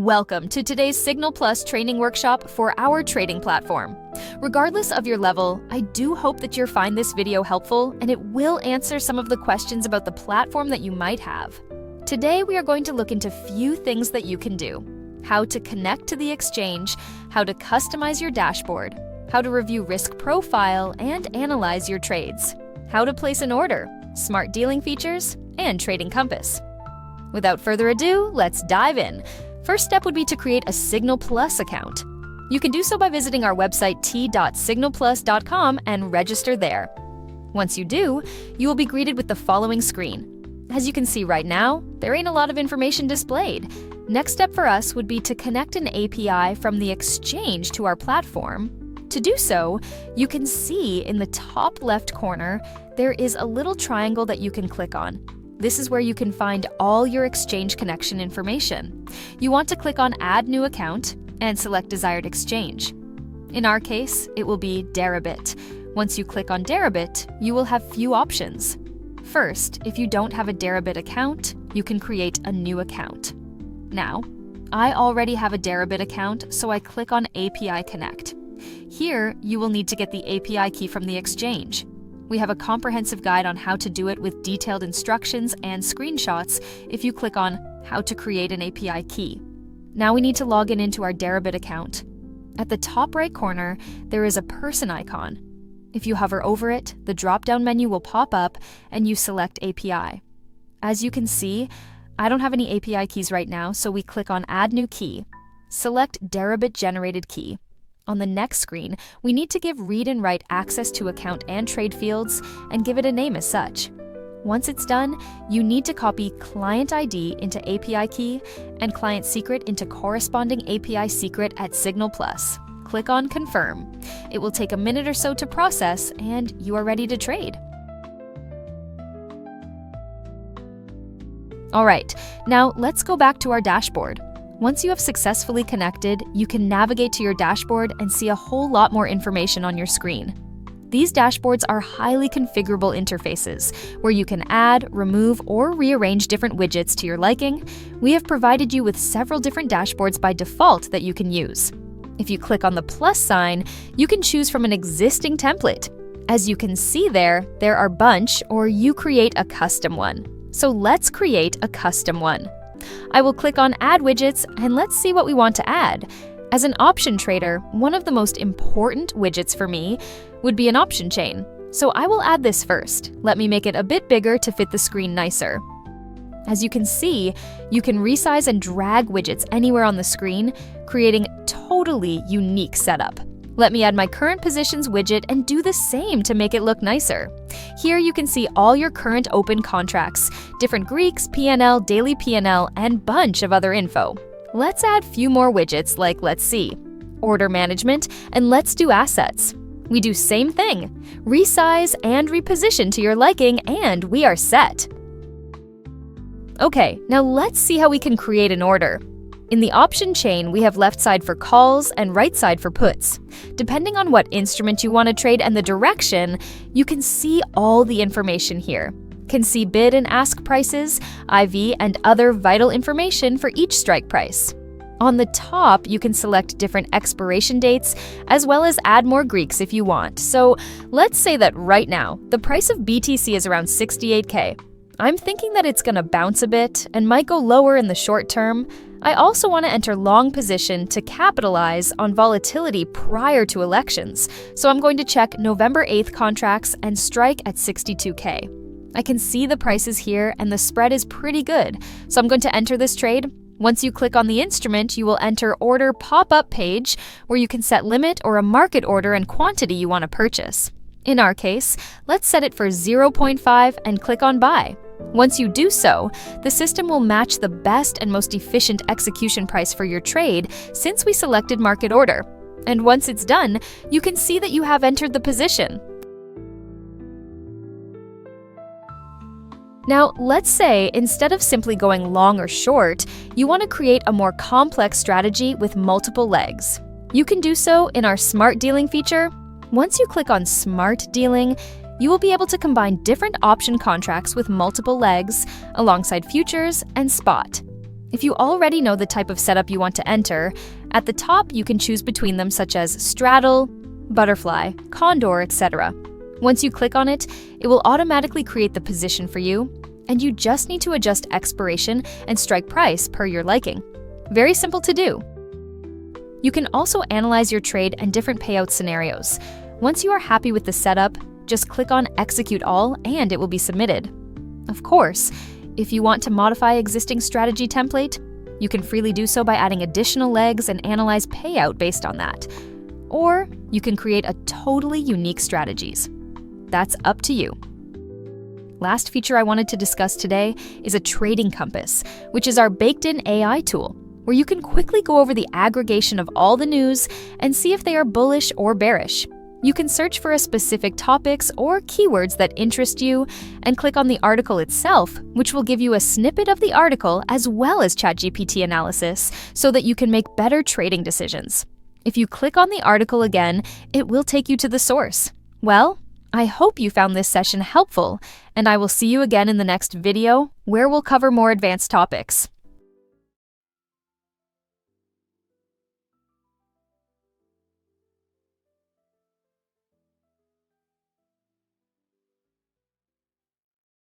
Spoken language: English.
Welcome to today's SignalPlus Training Workshop for our trading platform. Regardless of your level, I do hope that you find this video helpful and it will answer some of the questions about the platform that you might have. Today, we are going to look into few things that you can do: how to connect to the exchange, how to customize your dashboard, how to review risk profile and analyze your trades, how to place an order, smart dealing features, and trading compass. Without further ado, let's dive in. First step would be to create a SignalPlus account. You can do so by visiting our website t.signalplus.com and register there. Once you do, you will be greeted with the following screen. As you can see right now, there ain't a lot of information displayed. Next step for us would be to connect an API from the exchange to our platform. To do so, you can see in the top left corner, there is a little triangle that you can click on. This is where you can find all your exchange connection information. You want to click on Add New Account and select desired exchange. In our case, it will be Deribit. Once you click on Deribit, you will have few options. First, if you don't have a Deribit account, you can create a new account. Now, I already have a Deribit account, so I click on API Connect. Here, you will need to get the API key from the exchange. We have a comprehensive guide on how to do it with detailed instructions and screenshots if you click on How to Create an API Key. Now we need to log into our Deribit account. At the top right corner, there is a person icon. If you hover over it, the drop-down menu will pop up and you select API. As you can see, I don't have any API keys right now, so we click on Add New Key. Select Deribit Generated Key. On the next screen, we need to give read and write access to account and trade fields and give it a name as such. Once it's done, you need to copy client ID into API key and client secret into corresponding API secret at SignalPlus. Click on Confirm. It will take a minute or so to process and you are ready to trade. All right, now let's go back to our dashboard. Once you have successfully connected, you can navigate to your dashboard and see a whole lot more information on your screen. These dashboards are highly configurable interfaces where you can add, remove, or rearrange different widgets to your liking. We have provided you with several different dashboards by default that you can use. If you click on the plus sign, you can choose from an existing template. As you can see there are bunch, or you create a custom one. So let's create a custom one. I will click on Add Widgets and let's see what we want to add. As an option trader, one of the most important widgets for me would be an option chain. So I will add this first. Let me make it a bit bigger to fit the screen nicer. As you can see, you can resize and drag widgets anywhere on the screen, creating a totally unique setup. Let me add my current positions widget and do the same to make it look nicer. Here you can see all your current open contracts, different Greeks, P&L, daily P&L, and bunch of other info. Let's add few more widgets like let's see, order management, and let's do assets. We do same thing, resize and reposition to your liking, and we are set. Okay, now let's see how we can create an order. In the option chain, we have left side for calls and right side for puts. Depending on what instrument you want to trade and the direction, you can see all the information here. Can see bid and ask prices, IV, and other vital information for each strike price. On the top, you can select different expiration dates, as well as add more Greeks if you want. So let's say that right now, the price of BTC is around 68K. I'm thinking that it's going to bounce a bit and might go lower in the short term. I also want to enter long position to capitalize on volatility prior to elections, so I'm going to check November 8th contracts and strike at 62K. I can see the prices here and the spread is pretty good, so I'm going to enter this trade. Once you click on the instrument, you will enter Order pop-up page where you can set limit or a market order and quantity you want to purchase. In our case, let's set it for 0.5 and click on Buy. Once you do so, the system will match the best and most efficient execution price for your trade since we selected market order. And once it's done, you can see that you have entered the position. Now, let's say instead of simply going long or short, you want to create a more complex strategy with multiple legs. You can do so in our Smart Dealing feature. Once you click on Smart Dealing, you will be able to combine different option contracts with multiple legs alongside futures and spot. If you already know the type of setup you want to enter, at the top you can choose between them such as straddle, butterfly, condor, etc. Once you click on it, it will automatically create the position for you, and you just need to adjust expiration and strike price per your liking. Very simple to do. You can also analyze your trade and different payout scenarios. Once you are happy with the setup, just click on Execute All and it will be submitted. Of course, if you want to modify existing strategy template, you can freely do so by adding additional legs and analyze payout based on that. Or you can create a totally unique strategies. That's up to you. Last feature I wanted to discuss today is a trading compass, which is our baked-in AI tool, where you can quickly go over the aggregation of all the news and see if they are bullish or bearish. You can search for a specific topics or keywords that interest you and click on the article itself, which will give you a snippet of the article as well as ChatGPT analysis so that you can make better trading decisions. If you click on the article again, it will take you to the source. Well, I hope you found this session helpful, and I will see you again in the next video where we'll cover more advanced topics.